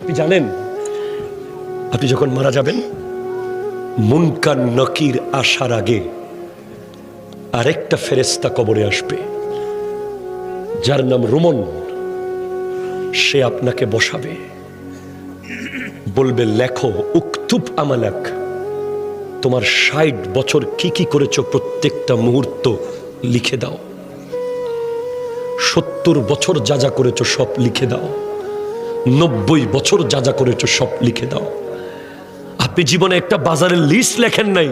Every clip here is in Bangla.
আপনি জানেন আপনি যখন মারা যাবেন মুনকার নকির আসার আগে আরেকটা ফেরেশতা কবরে আসবে যার নাম রুমন। সে আপনাকে বসাবে, বলবে লেখো উকতুব আমালাক, তোমার ৬০ বছর কি কি করেছো প্রত্যেকটা মুহূর্ত লিখে দাও। ৭০ বছর যা যা করেছো সব লিখে দাও। ৯০ বছর যা যা করেছো সব লিখে দাও। আপনি জীবনে একটা বাজারের লিস্ট লেখেন নাই,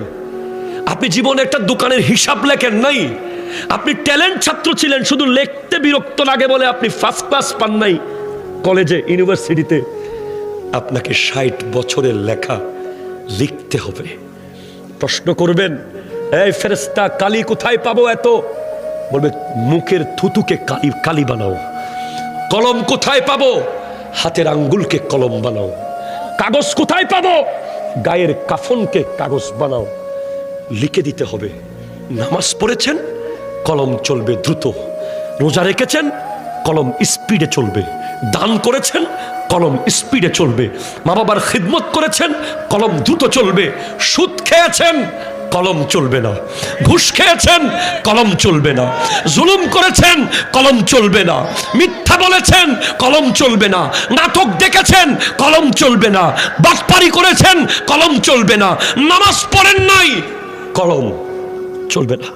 আপনি জীবনে একটা দোকানের হিসাব লেখেন নাই, আপনি ট্যালেন্ট ছাত্র ছিলেন, শুধু লিখতে বিরক্ত লাগে বলে আপনি ফার্স্ট ক্লাস পান নাই কলেজে ইউনিভার্সিটিতে। আপনাকে ৬০ বছরের লেখা লিখতে হবে। প্রশ্ন করবেন, এই ফেরেশতা কালি কোথায় পাবো এত? বলবে মুখের থুতুকে কালি বানাও। কলম কোথায় পাবো? হাতের আঙ্গুলকে কলম বানাও। কাগজ কোথায় পাবো? গায়ের কাফনকে কাগজ বানাও। লিখে দিতে হবে। নামাজ পড়েছেন, কলম চলবে দ্রুত। রোজা রেখেছেন, কলম স্পিডে চলবে। দান করেছেন, কলম স্পিডে চলবে। মা বাবার খিদমত করেছেন, কলম দ্রুত চলবে। সুদ খেয়েছেন, কলম চলবে না। ঘুষ খেয়েছেন, কলম চলবে না। জুলুম করেছেন, কলম চলবে না। মিথ্যা বলেছেন, কলম চলবে না। নাটক দেখেছেন, কলম চলবে না। বাটপারি করেছেন, কলম চলবে না। নামাজ পড়েন নাই, কলম চলবে না।